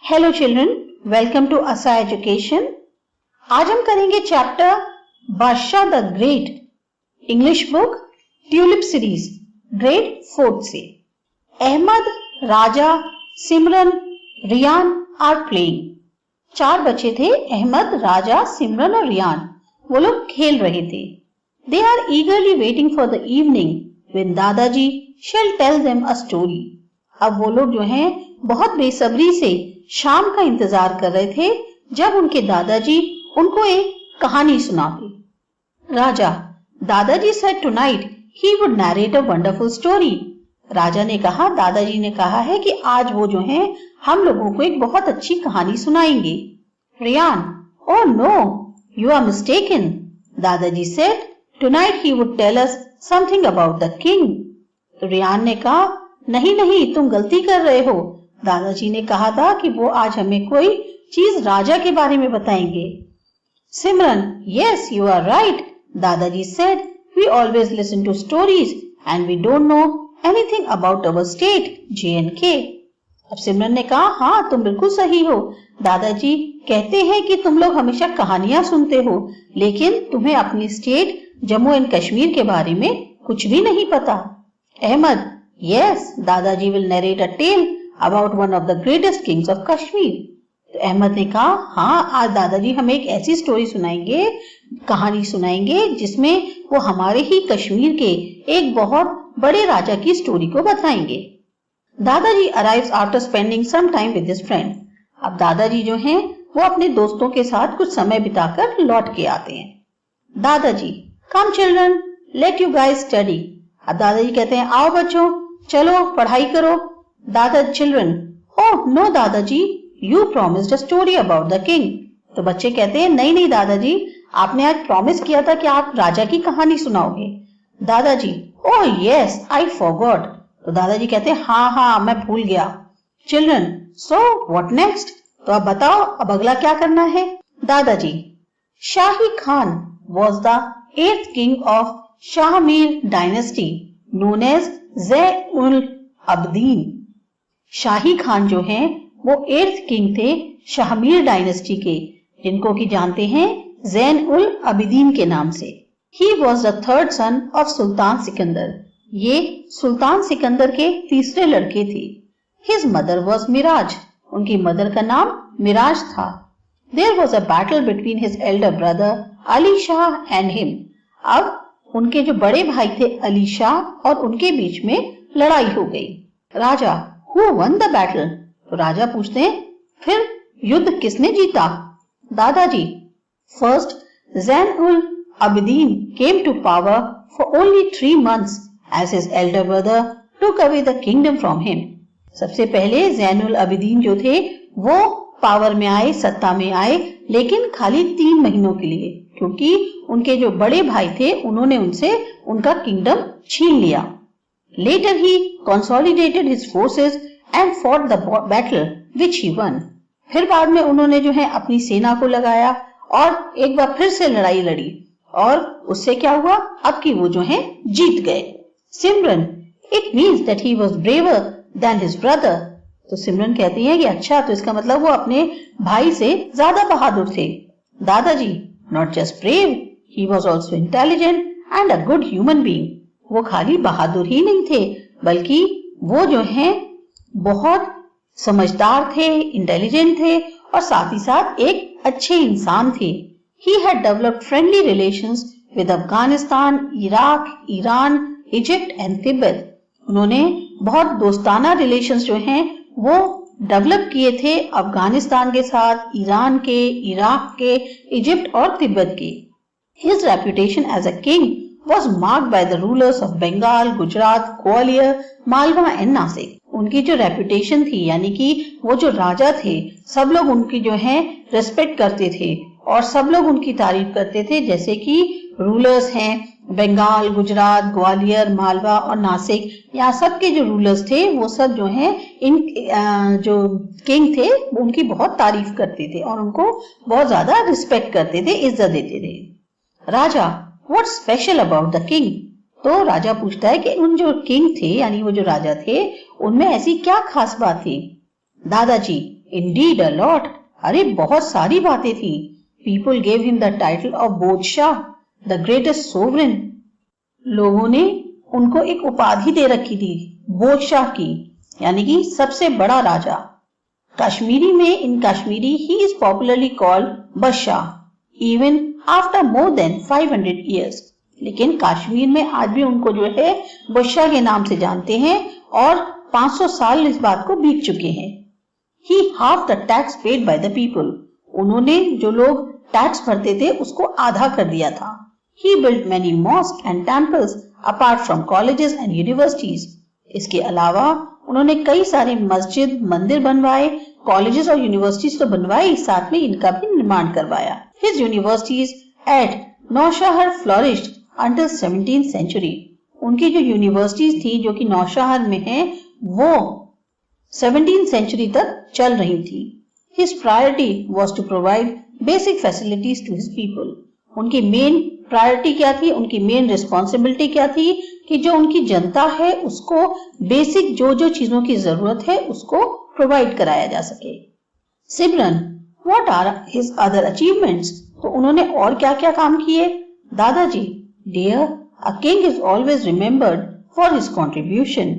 Hello children, welcome to असा education. आज हम करेंगे चैप्टर बादशाह the great, English book tulip series, grade 4 से। अहमद, राजा, सिमरन, रियान आर प्लेइंग। 4 बच्चे थे, अहमद, राजा, सिमरन और रियान। वो लोग खेल रहे थे। They are eagerly waiting for the evening when Dadaji shall tell them a story. अब वो लोग जो हैं बहुत बेसब्री से शाम का इंतजार कर रहे थे जब उनके दादाजी उनको एक कहानी सुनाते। राजा, दादाजी said tonight he would narrate a wonderful story. Raja ने कहा, दादाजी ने कहा है कि आज वो जो हैं हम लोगों को एक बहुत अच्छी कहानी सुनाएंगे। Riyan, oh no, you are mistaken. दादाजी said tonight he would tell us something about the king. Riyan ने कहा, नहीं नहीं, तुम गलती कर रहे हो। दादाजी ने कहा था कि वो आज हमें कोई चीज राजा के बारे में बताएंगे। Simran, yes you are right. Dadaji said we always listen to stories and we don't know anything about our state J&K। अब सिमरन ने कहा, हाँ तुम बिल्कुल सही हो। दादाजी कहते हैं कि तुम लोग हमेशा कहानियां सुनते हो, लेकिन तुम्हें अपनी स्टेट जम्मू एंड कश्मीर के बारे में कुछ भी नहीं पता। अहमद, yes, दादाजी will narrate a tale about one of the greatest kings of Kashmir। तो अहमद ने कहा, हाँ आज दादाजी हमें एक ऐसी स्टोरी सुनाएंगे, कहानी सुनाएंगे जिसमें वो हमारे ही कश्मीर के एक बहुत बड़े राजा की स्टोरी को बताएंगे। दादाजी arrives after spending some time with his friend। अब दादाजी जो हैं वो अपने दोस्तों के साथ कुछ समय बिताकर लौट के आते हैं। दादाजी, come children, let you guys study। अब दादाजी कहते हैं, आओ बच्चों चलो पढ़ाई करो। दादा, चिल्ड्रन, ओह नो दादाजी, you promised a story about the king. तो बच्चे कहते हैं, नहीं नहीं दादाजी, आपने आज प्रॉमिस किया था कि आप राजा की कहानी सुनाओगे। दादाजी, ओह यस आई फॉरगॉट। तो दादाजी कहते हैं, हाँ हाँ मैं भूल गया। Children, so what next? तो अब बताओ अब अगला क्या करना है? दादाजी, Shahi Khan was the 8th king of Shahmir dynasty known as Zain-ul-Abidin. Shahi Khan जो हैं वो 8th किंग थे शाहमीर डायनेस्टी के, जिनको कि जानते हैं ज़ैन-उल-अबदीन के नाम से। He was the 3rd son of Sultan Sikandar. ये सुल्तान सिकंदर के तीसरे लड़के थे। His mother was Miraj. उनकी मदर का नाम मिराज था। There was a battle between his elder brother Ali Shah and him. अब उनके जो बड़े भाई थे अली शाह और उनके बीच में लड़ाई हो गई। Raja, who won the battle? तो राजा पूछते हैं, फिर युद्ध किसने जीता? दादाजी, first Zain-ul-Abidin came to power for only 3 months as his elder brother took away the kingdom from him। सबसे पहले ज़ैन-उल-अबदीन जो थे वो पावर में आए, सत्ता में आए, लेकिन खाली 3 महीनों के लिए, क्योंकि उनके जो बड़े भाई थे उन्होंने उनसे उनका किंगडम छीन लिया। Later he consolidated his forces and fought the battle which he won. फिर बाद में उन्होंने जो है अपनी सेना को लगाया और एक बार फिर से लड़ाई लड़ी और उससे क्या हुआ, अब की वो जो है जीत गए। Simran, it means that he was braver than his brother. तो सिमरन कहती है कि अच्छा, तो इसका मतलब वो अपने भाई से ज्यादा बहादुर थे। दादाजी, not just brave, he was also intelligent and a good human being. वो खाली बहादुर ही नहीं थे, बल्कि वो जो हैं बहुत समझदार थे, इंटेलिजेंट थे और साथ ही साथ एक अच्छे इंसान थे। He had developed friendly relations with Afghanistan, Iraq, Iran, Egypt and Tibet. उन्होंने बहुत दोस्ताना रिलेशंस जो हैं वो डेवलप किए थे अफगानिस्तान के साथ, ईरान के, इराक के, इजिप्ट और तिब्बत के। His reputation as a king was marked by the rulers of Bengal, Gujarat, Gwalior, Malwa and Nashik. उनकी जो रेपुटेशन थी, यानी कि वो जो राजा थे, सब लोग उनकी जो है रेस्पेक्ट करते थे और सब लोग उनकी तारीफ करते थे। जैसे कि रूलर्स हैं बंगाल, गुजरात, ग्वालियर, मालवा और नासिक, यहाँ सब के जो रूलर्स थे वो सब जो हैं इन जो किंग थे उनकी बहुत तारीफ करते थे और उनको बहुत ज्यादा रिस्पेक्ट करते थे, इज्जत देते थे। Raja, what special about the king? तो राजा पूछता है कि उन जो किंग थे यानी वो जो राजा थे उनमें ऐसी क्या खास बात थी? दादाजी, Indeed a lot. अरे बहुत सारी बातें थी. People gave him the title of Bodshah, the greatest sovereign. लोगों ने उनको एक उपाधि दे रखी थी बोधशाह की, यानी कि सबसे बड़ा राजा. कश्मीरी में इन Kashmiri he is popularly called बादशाह even after more than 500 years. लेकिन कश्मीर में आज भी उनको जो है बादशाह के नाम से जानते हैं और 500 साल इस बात को बीत चुके हैं. He half the tax paid by the people. उन्होंने जो लोग टैक्स भरते थे उसको आधा कर दिया था. He built many mosques and temples apart from colleges and universities. इसके अलावा उन्होंने कई सारे मस्जिद मंदिर बनवाए, कॉलेजेस और यूनिवर्सिटीज तो बनवाई, साथ में इनका भी निर्माण करवाया. His universities at Nowshahr flourished until 17th century. उनकी जो यूनिवर्सिटीज थी जो कि नौशहर में है वो 17th century तक चल रही थी. His priority was to provide basic facilities to his people. उनकी मेन प्रायोरिटी क्या थी, उनकी मेन रिस्पॉन्सिबिलिटी क्या थी कि जो उनकी जनता है उसको बेसिक जो जो चीजों की जरूरत है उसको प्रोवाइड कराया जा सके. Simran, what are his other achievements? तो उन्होंने और क्या क्या काम किए? दादाजी, dear, a king is always remembered for his contribution.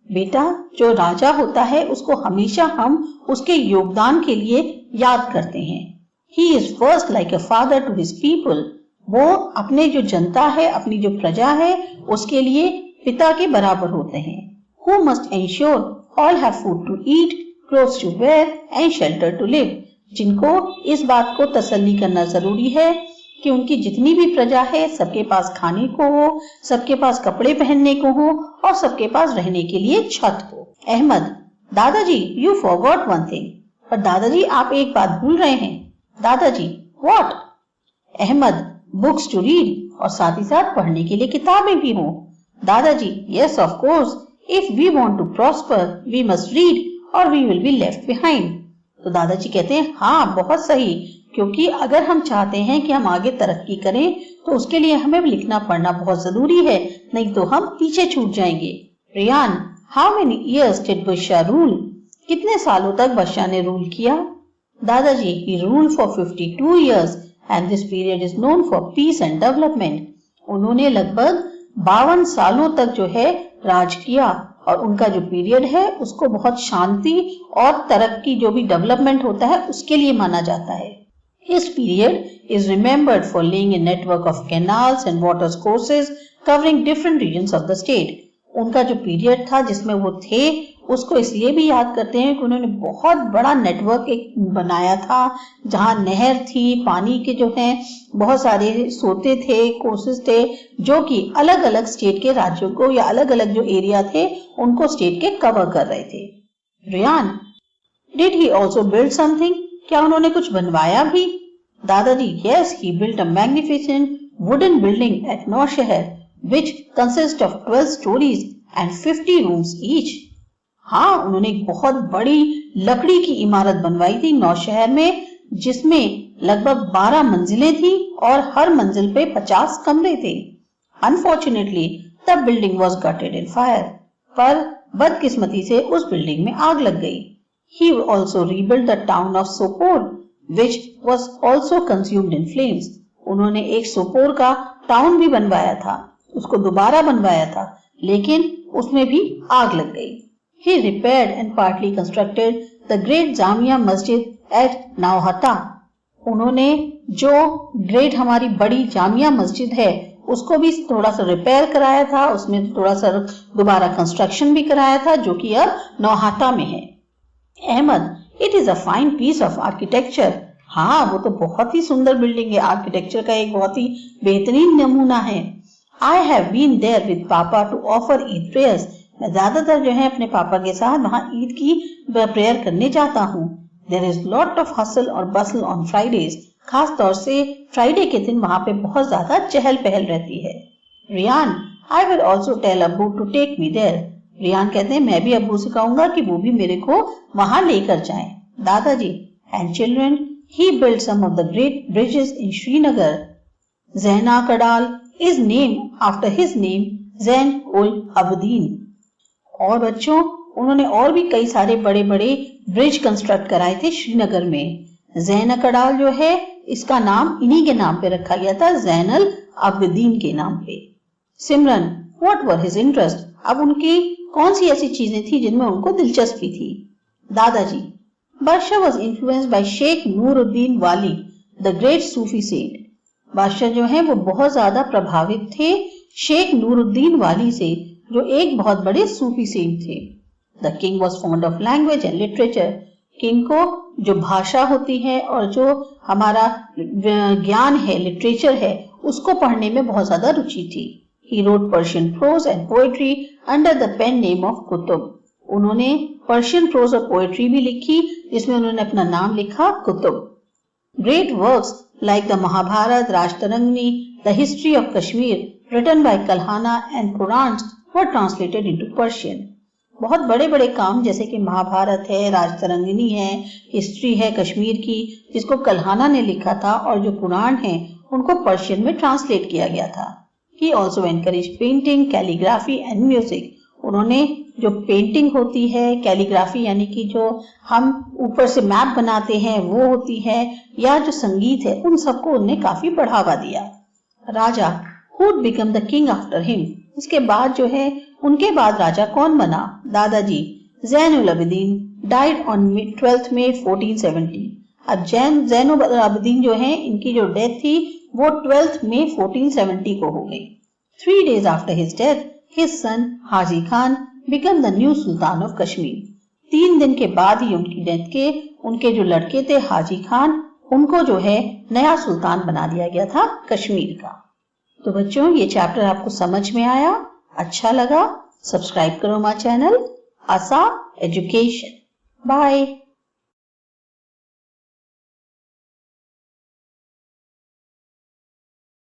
बेटा, जो राजा होता है उसको हमेशा हम उसके योगदान के लिए याद करते हैं. He is first like a father to his people. वो अपने जो जनता है, अपनी जो प्रजा है उसके लिए पिता के बराबर होते हैं. Who must ensure all have food to eat, clothes to wear and shelter to live. जिनको इस बात को तसल्ली करना जरूरी है कि उनकी जितनी भी प्रजा है सबके पास खाने को हो, सबके पास कपड़े पहनने को हो और सबके पास रहने के लिए छत हो. अहमद, दादाजी, यू फॉरगॉट वन थिंग. पर दादाजी आप एक बात भूल रहे हैं. Dadaji, what? Ahmad, books to read, और साथ ही साथ पढ़ने के लिए किताबें भी हों. दादाजी, yes of course, if we want to prosper we must read or we will be left behind. तो दादाजी कहते हैं हाँ बहुत सही, क्योंकि अगर हम चाहते हैं कि हम आगे तरक्की करें तो उसके लिए हमें लिखना पढ़ना बहुत जरूरी है, नहीं तो हम पीछे छूट जाएंगे. Riyan, how many years did badshah rule? कितने सालों तक बादशाह ने रूल किया? दादाजी, he ruled for 52 years and this period is known for peace and development. उन्होंने लगभग 52 सालों तक जो है राज किया और उनका जो पीरियड है उसको बहुत शांति और तरक्की जो भी डेवलपमेंट होता है उसके लिए माना जाता है. His period is remembered for laying a network of canals and water courses covering different regions of the state. उनका जो पीरियड था जिसमें वो थे उसको इसलिए भी याद करते हैं कि उन्होंने बहुत बड़ा नेटवर्क एक बनाया था जहां नहर थी, पानी के जो हैं बहुत सारे सोते थे, कोर्सेज थे जो कि अलग अलग स्टेट के राज्यों को या अलग अलग जो एरिया थे उनको स्टेट के कवर कर रहे थे. Riyan, did he also build something? क्या उन्होंने कुछ बनवाया भी? Dadaji, yes, he built a magnificent wooden building at Naushahr which consists of 12 stories and 50 rooms each. हाँ, उन्होंने एक बहुत बड़ी लकड़ी की इमारत बनवाई थी नौशहर में जिसमें लगभग 12 मंजिलें थी और हर मंजिल पे 50 कमरे थे. Unfortunately, the building was gutted in fire. पर बदकिस्मती से उस बिल्डिंग में आग लग गई. He also rebuilt the town of Sopore, which was also consumed in flames. उन्होंने एक सोपोर का टाउन भी बनवाया था, उसको दोबारा बनवाया था, लेकिन उसमें भी आग लग गई. He repaired and partly constructed the great Jamia Masjid at Nauhata. उन्होंने जो ग्रेट हमारी बड़ी जामिया मस्जिद है उसको भी थोड़ा सा रिपेयर कराया था, उसमें थोड़ा सा दोबारा कंस्ट्रक्शन भी कराया था जो कि अब नौहटा में है. Ahmad, it is a fine piece of architecture. हाँ, वो तो बहुत ही सुंदर बिल्डिंग है, आर्किटेक्चर का एक बहुत ही बेहतरीन नमूना है. I have been there with पापा to offer ईद prayers. मैं ज्यादातर जो है अपने पापा के साथ वहाँ ईद की प्रेयर करने जाता हूँ. There is lot of hustle और bustle on Fridays. खास तौर से फ्राइडे के दिन वहाँ पे बहुत ज्यादा चहल पहल रहती है. Riyan, I will also tell अब्बू to take me there. Riyan कहते हैं मैं भी अब्बू से कहूँगा कि वो भी मेरे को वहाँ लेकर जाएं. दादाजी, and children, he built some of the great bridges in Srinagar. Zaina Kadal is named after his name Zain ul Abidin. और बच्चों, उन्होंने और भी कई सारे बड़े बड़े ब्रिज कंस्ट्रक्ट कराए थे श्रीनगर में। जैन अकड़ाल जो है इसका नाम इन्हीं के नाम पे रखा गया था, जैनुल आबिदीन के नाम पे। सिमरन, व्हाट वर हिज इंटरेस्ट? अब उनकी कौन सी ऐसी चीजें थी जिनमें उनको दिलचस्पी थी? Dadaji, badshah was influenced by Sheikh Nuruddin Wali, the great Sufi saint. बादशाह जो है वो बहुत ज्यादा प्रभावित थे शेख नूरुद्दीन वाली से, जो एक बहुत बड़े सूफी सेंट थे। The king was fond of language and literature. King को जो भाषा होती है और जो हमारा ज्ञान है, लिटरेचर है, उसको पढ़ने में बहुत ज्यादा रुचि थी। He wrote Persian prose and poetry under the pen name of Qutub. उन्होंने पर्शियन प्रोज और पोएट्री भी लिखी जिसमें उन्होंने अपना नाम लिखा Qutub. Great works like the Mahabharata, Rajtarangini, the History of Kashmir, written by Kalhana and Purans were translated into Persian। बहुत बड़े बड़े काम जैसे कि महाभारत है, राजतरंगिनी है, हिस्ट्री है कश्मीर की जिसको कल्हाना ने लिखा था, और जो पुराण है उनको पर्शियन में ट्रांसलेट किया गया था। He also encouraged painting, calligraphy and music। उन्होंने जो पेंटिंग होती है, कैलीग्राफी यानी कि जो हम ऊपर से मैप बनाते हैं वो होती है, या जो संगीत है, उन सबको उन्होंने काफी बढ़ावा दिया। राजा, who would become the king after him? इसके बाद जो है उनके बाद राजा कौन बना? दादाजी, Zainul Abidin died on 12 May 1470। अब जैनुल आबिदीन जो है इनकी जो डेथ थी वो 12 मई 1470 को हो गई। 3 days after his death, his son Haji Khan became the new Sultan of Kashmir। 3 दिन के बाद ही उनकी डेथ के उनके जो लड़के थे हाजी खान, उनको जो है नया सुल्तान बना दिया गया था कश्मीर का। तो बच्चों, ये चैप्टर आपको समझ में आया, अच्छा लगा? सब्सक्राइब करो हमारा चैनल आसा एजुकेशन। बाय।